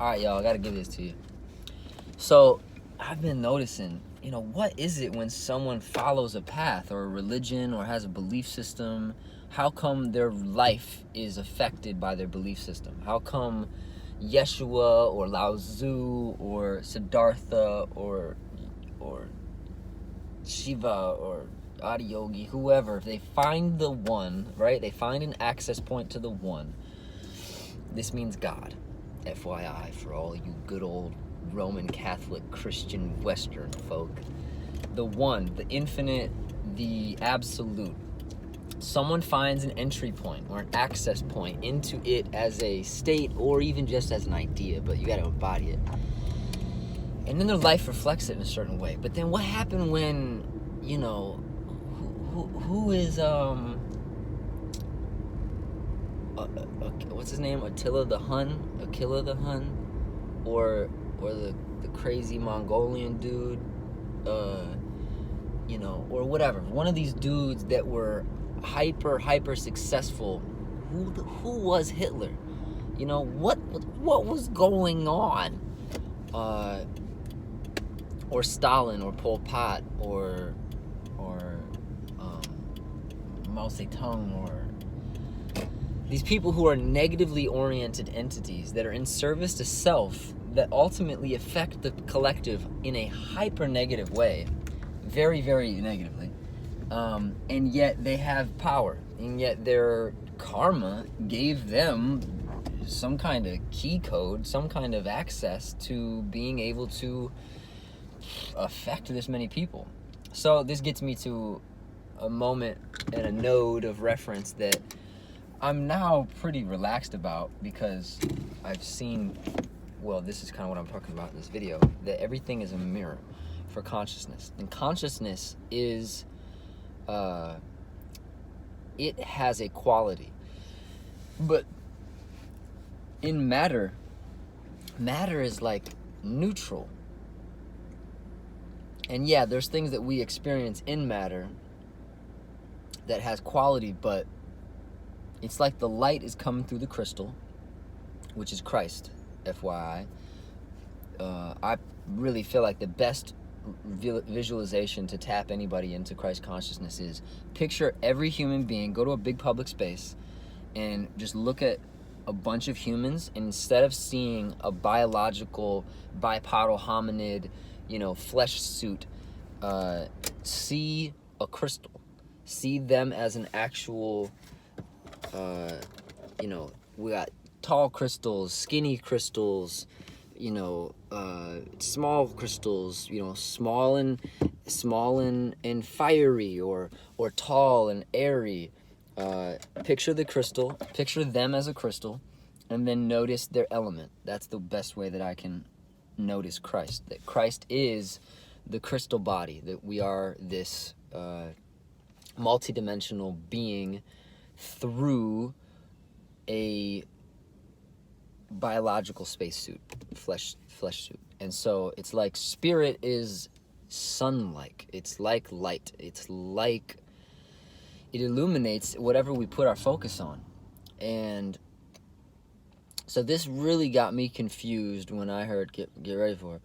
All right, y'all, I gotta give this to you. So, I've been noticing, what is it when someone follows a path or a religion or has a belief system? How come their life is affected by their belief system? How come Yeshua or Lao Tzu or Siddhartha or Shiva or Adiyogi, whoever, if they find the one, right? They find an access point to the one. This means God. FYI, for all you good old Roman Catholic Christian Western folk. The one, the infinite, the absolute. Someone finds an entry point or an access point into it as a state or even just as an idea, but you got to embody it. And then their life reflects it in a certain way. But then what happened when, who is, what's his name? Attila the Hun? Or the crazy Mongolian dude, or whatever. One of these dudes that were hyper successful. Who was Hitler? What was going on? Or Stalin, or Pol Pot, or Mao Zedong, or these people who are negatively oriented entities that are in service to self that ultimately affect the collective in a hyper negative way, very, very negatively, and yet they have power, and yet their karma gave them some kind of key code, some kind of access to being able to affect this many people. So this gets me to a moment and a node of reference that I'm now pretty relaxed about, because I've seen, well, this is kind of what I'm talking about in this video, that everything is a mirror for consciousness. And consciousness is, it has a quality. But in matter is like neutral. And yeah, there's things that we experience in matter that has quality, but it's like the light is coming through the crystal, which is Christ, FYI. I really feel like the best visualization to tap anybody into Christ consciousness is picture every human being, go to a big public space, and just look at a bunch of humans, and instead of seeing a biological bipedal hominid, flesh suit, see a crystal. See them as an actual, we got tall crystals, skinny crystals, small crystals, small and fiery, or tall and airy. Picture the crystal, picture them as a crystal, and then notice their element. That's the best way that I can notice Christ. That Christ is the crystal body, that we are this multidimensional being through a biological spacesuit, flesh suit. And so it's like spirit is sun-like. It's like light. It's like it illuminates whatever we put our focus on. And so this really got me confused when I heard, get ready for it.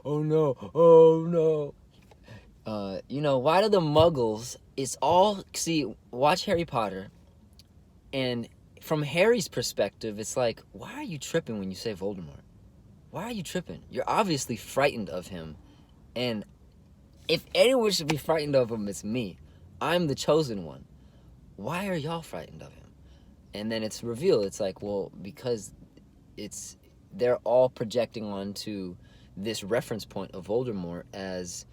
Oh no. Why do the muggles, watch Harry Potter, and from Harry's perspective, it's like, why are you tripping when you say Voldemort? Why are you tripping? You're obviously frightened of him, and if anyone should be frightened of him, it's me. I'm the chosen one. Why are y'all frightened of him? And then it's revealed, it's like, well, because they're all projecting onto this reference point of Voldemort as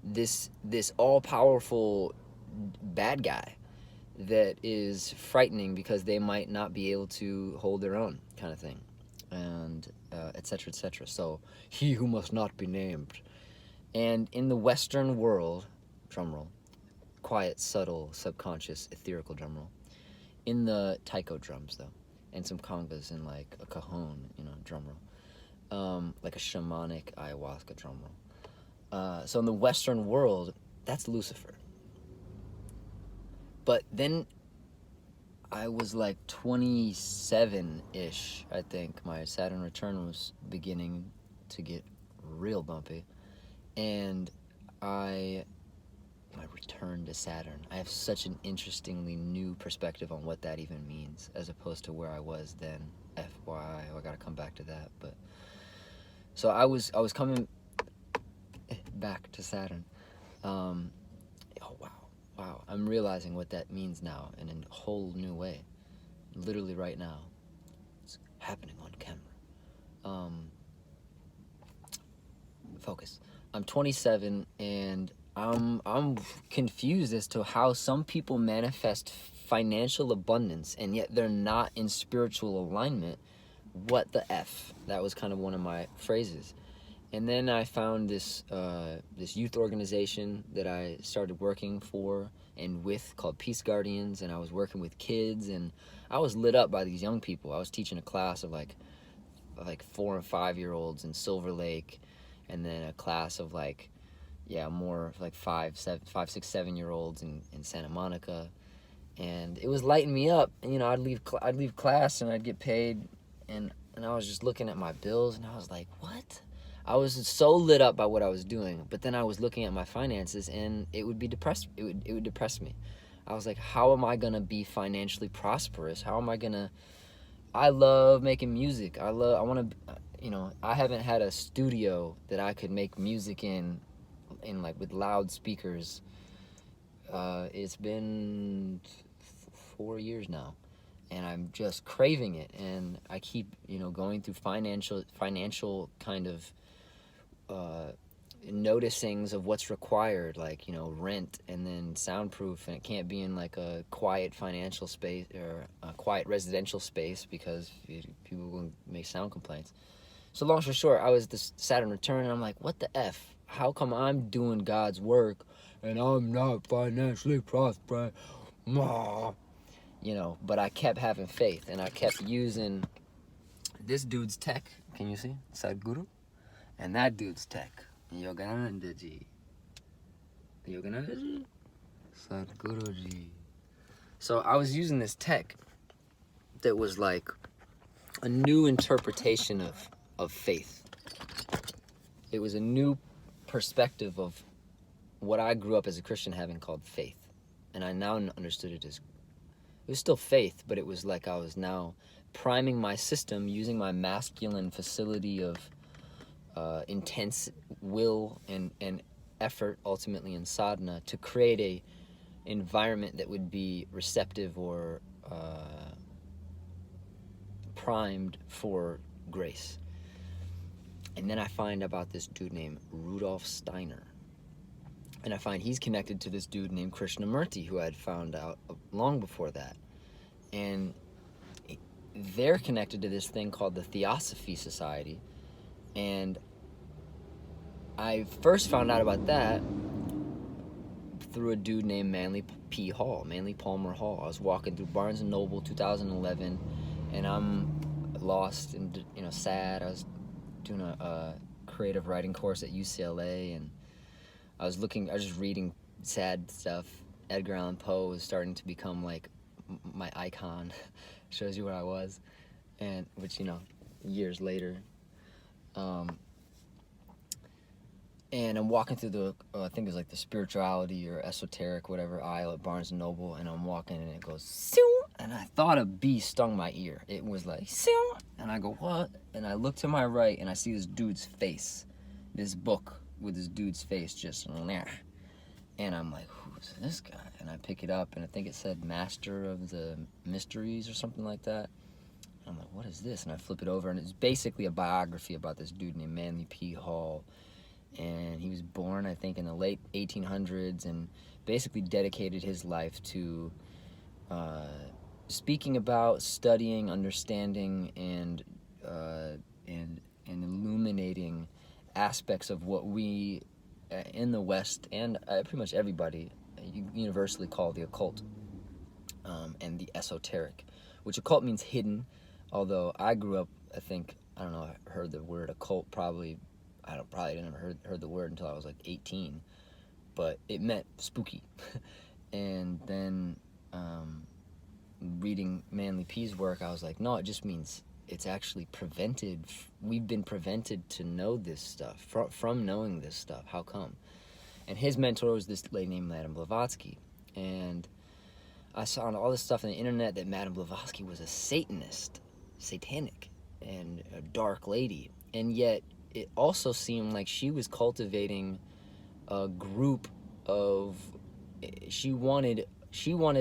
this all-powerful bad guy that is frightening because they might not be able to hold their own, kind of thing, and etc. So he who must not be named. And in the Western world, drumroll, quiet, subtle, subconscious, ethereal drumroll, in the taiko drums though, and some congas and like a cajon, drumroll, like a shamanic ayahuasca drumroll. So in the Western world, that's Lucifer. But then I was like 27-ish, I think. My Saturn return was beginning to get real bumpy. And my return to Saturn, I have such an interestingly new perspective on what that even means, as opposed to where I was then. FYI, I gotta come back to that. But so I was coming back to Saturn. Oh wow! I'm realizing what that means now in a whole new way. Literally right now, it's happening on camera. Focus. I'm 27 and I'm confused as to how some people manifest financial abundance and yet they're not in spiritual alignment. What the F? That was kind of one of my phrases. And then I found this youth organization that I started working for and with called Peace Guardians, and I was working with kids, and I was lit up by these young people. I was teaching a class of like 4 and 5 year olds in Silver Lake, and then a class of more like 5, 6, 7 year olds in Santa Monica, and it was lighting me up. And I'd leave class and I'd get paid, and I was just looking at my bills and I was like, what? I was so lit up by what I was doing, but then I was looking at my finances and it would depress me. I was like, how am I gonna be financially prosperous? How am I gonna? I love making music. I want to, I haven't had a studio that I could make music in like with loudspeakers. It's been 4 years now, and I'm just craving it. And I keep, going through financial kind of noticings of what's required, like rent and then soundproof, and it can't be in like a quiet financial space or a quiet residential space because people will make sound complaints. So long story short, I was this Saturn return and I'm like, what the F? How come I'm doing God's work and I'm not financially prosperous? But I kept having faith and I kept using this dude's tech. Can you see? Sadhguru. And that dude's tech. Yoganandaji. Sadhguruji. So I was using this tech that was like a new interpretation of faith. It was a new perspective of what I grew up as a Christian having called faith. And I now understood it was still faith, but it was like I was now priming my system using my masculine facility of intense will and effort, ultimately in sadhana, to create a environment that would be receptive or primed for grace. And then I find about this dude named Rudolf Steiner. And I find he's connected to this dude named Krishnamurti, who I had found out long before that. And they're connected to this thing called the Theosophy Society. And I first found out about that through a dude named Manly Palmer Hall. I was walking through Barnes & Noble 2011, and I'm lost and sad. I was doing a creative writing course at UCLA, and I was just reading sad stuff. Edgar Allan Poe was starting to become like my icon. Shows you where I was, and which years later. And I'm walking through the, I think it's like the spirituality or esoteric, whatever, aisle at Barnes & Noble, and I'm walking and it goes, Sew! And I thought a bee stung my ear. It was like, Sew! And I go, what? And I look to my right and I see this dude's face, this book with this dude's face just, nah. And I'm like, who's this guy? And I pick it up and I think it said Master of the Mysteries or something like that. And I'm like, what is this? And I flip it over and it's basically a biography about this dude named Manly P. Hall. And he was born, I think, in the late 1800s and basically dedicated his life to speaking about, studying, understanding, and illuminating aspects of what we in the West and pretty much everybody universally call the occult and the esoteric, which occult means hidden, although I grew up, I heard the word occult probably never heard the word until I was like 18, but it meant spooky. And then reading Manly P's work, I was like, no, it just means it's actually prevented. We've been prevented to know this stuff, from knowing this stuff. How come? And his mentor was this lady named Madame Blavatsky. And I saw on all this stuff on the internet that Madame Blavatsky was a Satanist, satanic, and a dark lady. And yet it also seemed like she was cultivating a group of, she wanted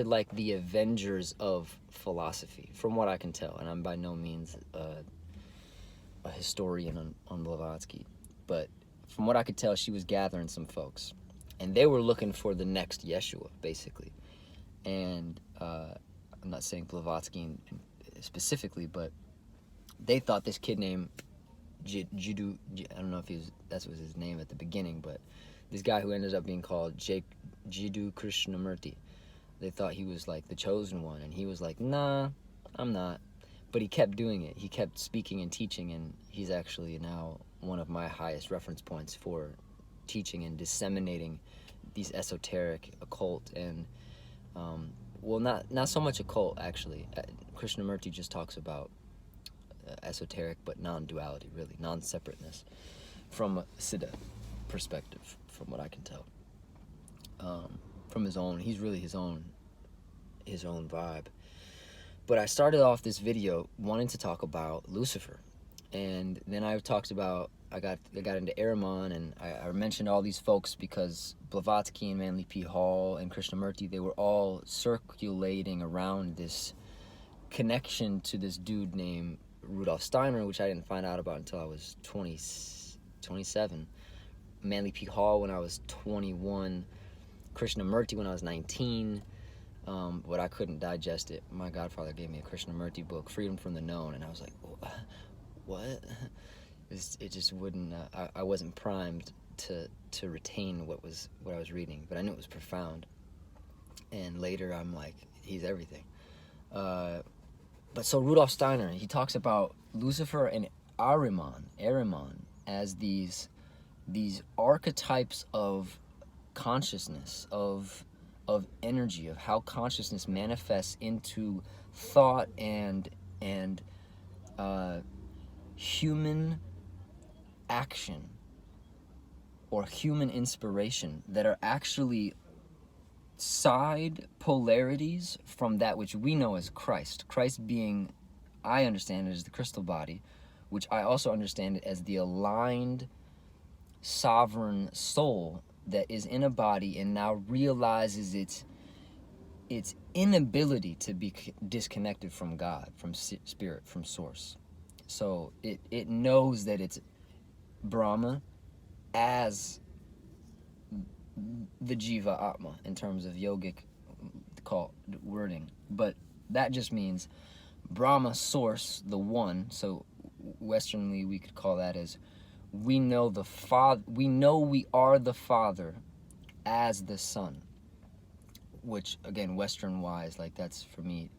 like the Avengers of philosophy, from what I can tell. And I'm by no means a historian on Blavatsky, but from what I could tell, she was gathering some folks, and they were looking for the next Yeshua, basically. And I'm not saying Blavatsky specifically, but they thought this kid named Jiddu, I don't know if that was his name at the beginning, but this guy who ended up being called Jiddu Krishnamurti, they thought he was like the chosen one, and he was like, nah, I'm not. But he kept doing it. He kept speaking and teaching, and he's actually now one of my highest reference points for teaching and disseminating these esoteric, occult, and well, not so much occult, actually. Krishnamurti just talks about esoteric, but non-duality, really, non-separateness, from a Siddha perspective, from what I can tell. From his own, he's really his own vibe. But I started off this video wanting to talk about Lucifer, and then I talked about, I got into Ahriman, and I mentioned all these folks because Blavatsky and Manly P. Hall and Krishnamurti, they were all circulating around this connection to this dude named Rudolf Steiner, which I didn't find out about until I was 27. Manly P. Hall when I was 21. Krishnamurti when I was 19. But I couldn't digest it. My godfather gave me a Krishnamurti book, Freedom from the Known, and I was like, what? It just wouldn't. I wasn't primed to retain what I was reading, but I knew it was profound. And later, I'm like, he's everything. But so Rudolf Steiner, he talks about Lucifer and Ahriman as these archetypes of consciousness, of energy, of how consciousness manifests into thought and human action or human inspiration that are actually side polarities from that which we know as Christ. Christ being, I understand it as the crystal body, which I also understand it as the aligned sovereign soul that is in a body and now realizes its inability to be disconnected from God, from spirit, from source. So it knows that it's Brahma as the Jiva Atma in terms of yogic wording, but that just means Brahma source, the one. So Westernly we could call that as we know the Father. We know we are the Father as the Son, which again, Western wise, like that's for me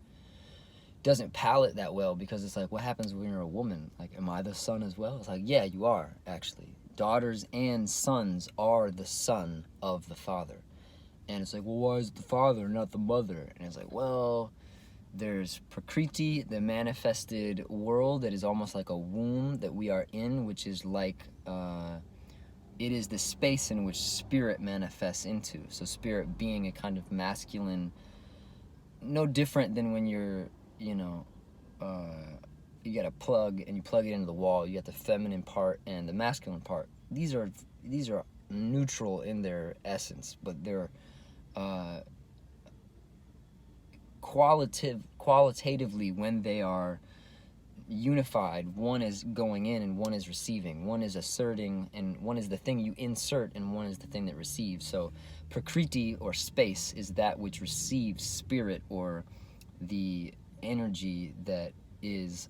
doesn't palate that well, because it's like, what happens when you're a woman? Like, am I the son as well? It's like, yeah, you are actually. Daughters and sons are the son of the Father. And it's like, well, why is it the father, not the mother? And it's like, well, there's Prakriti, the manifested world that is almost like a womb that we are in, which is like, it is the space in which spirit manifests into. So spirit being a kind of masculine, no different than when you're, you know, you got a plug and you plug it into the wall. You got the feminine part and the masculine part. These are neutral in their essence, but they're qualitatively, when they are unified, one is going in and one is receiving. One is asserting and one is the thing you insert and one is the thing that receives. So Prakriti, or space, is that which receives spirit, or the energy that is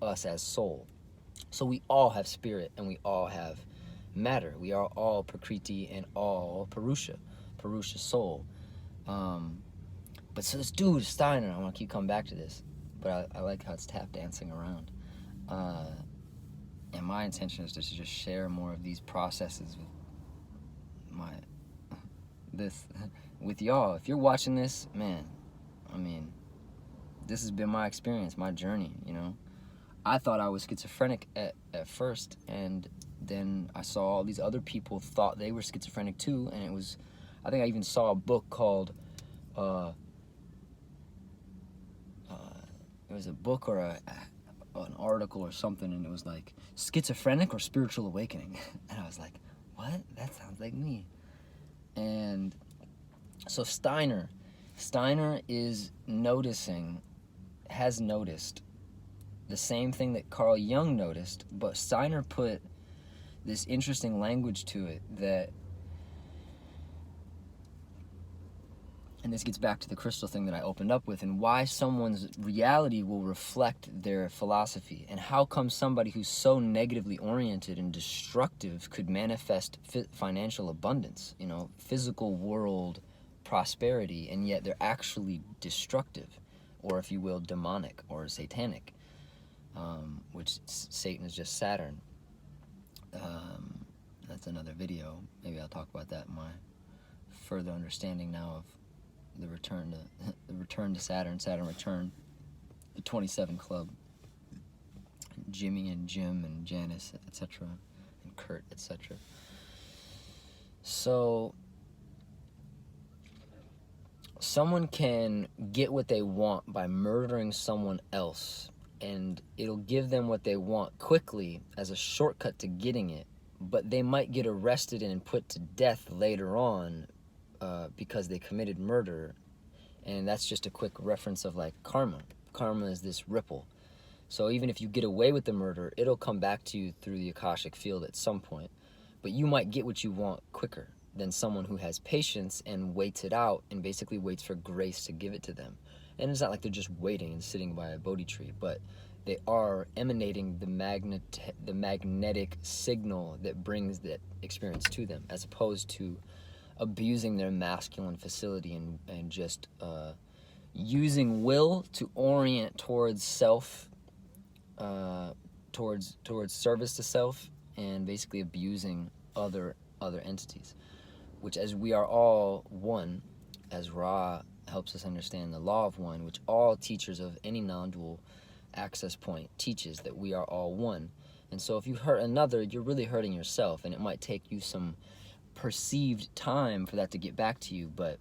us as soul. So we all have spirit and we all have matter. We are all Prakriti and all Purusha soul. But so this dude Steiner, I want to keep coming back to this, but I like how it's tap dancing around. And my intention is to just share more of these processes with y'all. If you're watching this, man, I mean, this has been my experience, my journey, you know. I thought I was schizophrenic at first, and then I saw all these other people thought they were schizophrenic too, and it was, I think I even saw a book called, it was a book or an article or something, and it was like, schizophrenic or spiritual awakening? And I was like, what? That sounds like me. And so Steiner has noticed the same thing that Carl Jung noticed, but Steiner put this interesting language to it that, and this gets back to the crystal thing that I opened up with, and why someone's reality will reflect their philosophy, and how come somebody who's so negatively oriented and destructive could manifest financial abundance, you know, physical world prosperity, and yet they're actually destructive, or if you will, demonic or satanic, which Satan is just Saturn. That's another video. Maybe I'll talk about that in my further understanding now of the return to Saturn return, the 27 Club, Jimmy and Jim and Janice, etc., and Kurt, etc. So someone can get what they want by murdering someone else, and it'll give them what they want quickly as a shortcut to getting it, but they might get arrested and put to death later on because they committed murder. And that's just a quick reference of like karma. Karma is this ripple. So even if you get away with the murder, it'll come back to you through the Akashic field at some point, but you might get what you want quicker than someone who has patience and waits it out and basically waits for grace to give it to them. And it's not like they're just waiting and sitting by a Bodhi tree, but they are emanating the magnetic signal that brings that experience to them, as opposed to abusing their masculine facility and just using will to orient towards self, towards service to self, and basically abusing other entities. Which, as we are all one, as Ra helps us understand the law of one, which all teachers of any non-dual access point teaches, that we are all one. And so if you hurt another, you're really hurting yourself, and it might take you some perceived time for that to get back to you, but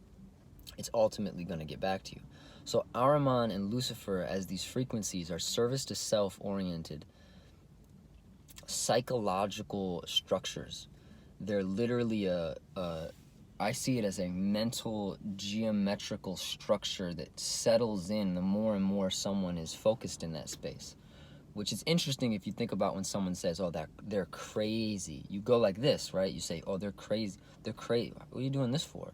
it's ultimately going to get back to you. So Ahriman and Lucifer, as these frequencies, are service to self oriented psychological structures. They're literally I see it as a mental geometrical structure that settles in the more and more someone is focused in that space. Which is interesting if you think about when someone says, oh, they're crazy. You go like this, right? You say, oh, they're crazy. They're crazy. What are you doing this for?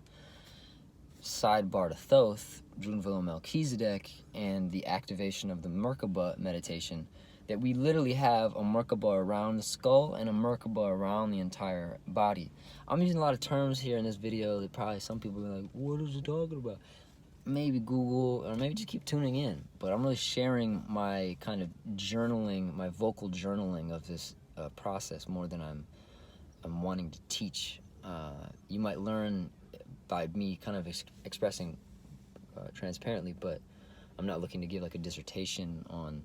Sidebar to Thoth, Drunville Melchizedek, and the activation of the Merkaba meditation, that we literally have a Merkaba around the skull and a Merkaba around the entire body. I'm using a lot of terms here in this video that probably some people are like, what is he talking about? Maybe Google, or maybe just keep tuning in. But I'm really sharing my kind of journaling, my vocal journaling of this process more than I'm wanting to teach. You might learn by me kind of expressing transparently, but I'm not looking to give like a dissertation on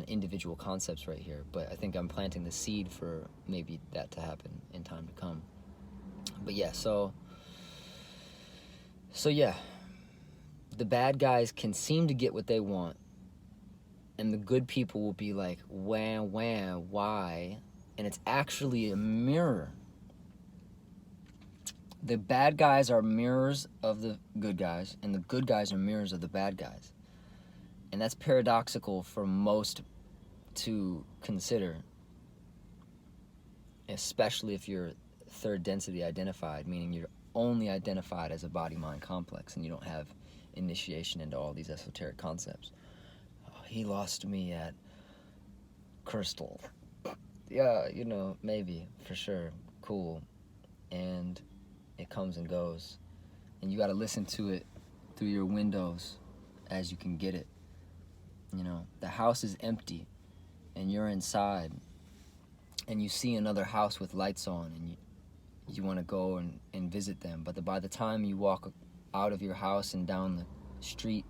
individual concepts right here. But I think I'm planting the seed for maybe that to happen in time to come. But yeah, so yeah. The bad guys can seem to get what they want, and the good people will be like, wah, why? And it's actually a mirror. The bad guys are mirrors of the good guys, and the good guys are mirrors of the bad guys. And that's paradoxical for most to consider, especially if you're third density identified, meaning you're only identified as a body-mind complex, and you don't have initiation into all these esoteric concepts. Oh, he lost me at crystal. Yeah, you know, maybe, for sure, cool. And it comes and goes, and you got to listen to it through your windows as you can get it. You know, the house is empty and you're inside, and you see another house with lights on, and you want to go and visit them, but by the time you walk out of your house and down the street,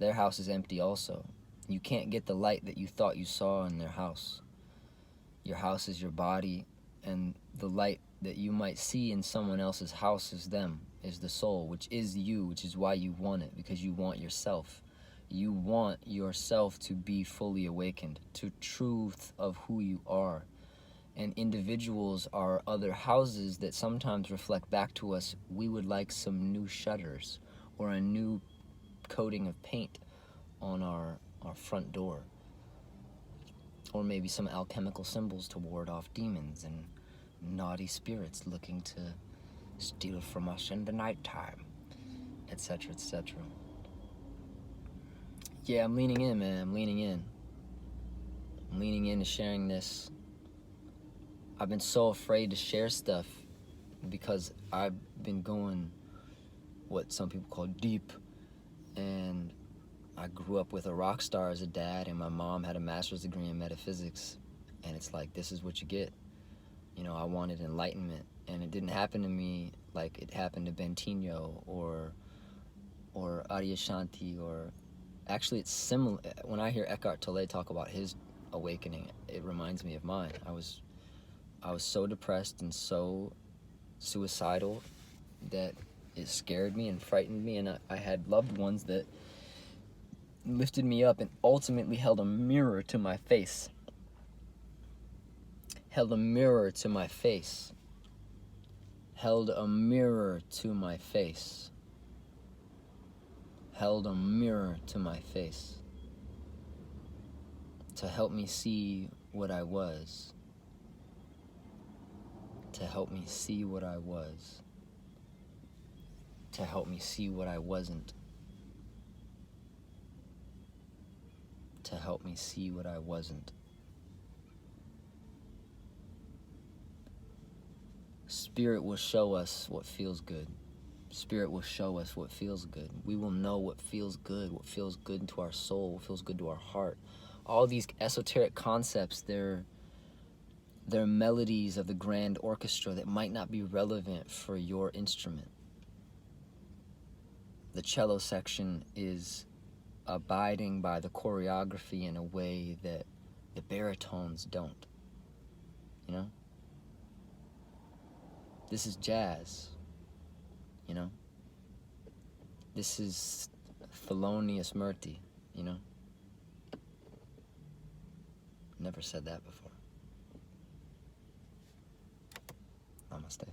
their house is empty also. You can't get the light that you thought you saw in their house. Your house is your body, and the light that you might see in someone else's house is them, is the soul, which is you, which is why you want it, because you want yourself. You want yourself to be fully awakened to truth of who you are. And individuals are other houses that sometimes reflect back to us, we would like some new shutters or a new coating of paint on our front door. Or maybe some alchemical symbols to ward off demons and naughty spirits looking to steal from us in the nighttime, etc., etc. Yeah, I'm leaning in, man. I'm leaning in. I'm leaning into sharing this. I've been so afraid to share stuff because I've been going what some people call deep, and I grew up with a rock star as a dad, and my mom had a master's degree in metaphysics, and it's like, this is what you get. You know, I wanted enlightenment, and it didn't happen to me like it happened to Bentinho or Adyashanti, or actually it's similar. When I hear Eckhart Tolle talk about his awakening, it reminds me of mine. I was so depressed and so suicidal that it scared me and frightened me, and I had loved ones that lifted me up and ultimately held a mirror to my face. Held a mirror to my face. Held a mirror to my face. Held a mirror to my face. To help me see what I was. To help me see what I was. To help me see what I wasn't. To help me see what I wasn't. Spirit will show us what feels good. Spirit will show us what feels good. We will know what feels good to our soul, what feels good to our heart. All these esoteric concepts, they're melodies of the grand orchestra that might not be relevant for your instrument. The cello section is abiding by the choreography in a way that the baritones don't, you know? This is jazz, you know? This is Thelonious Murty, you know? Never said that before. Namaste.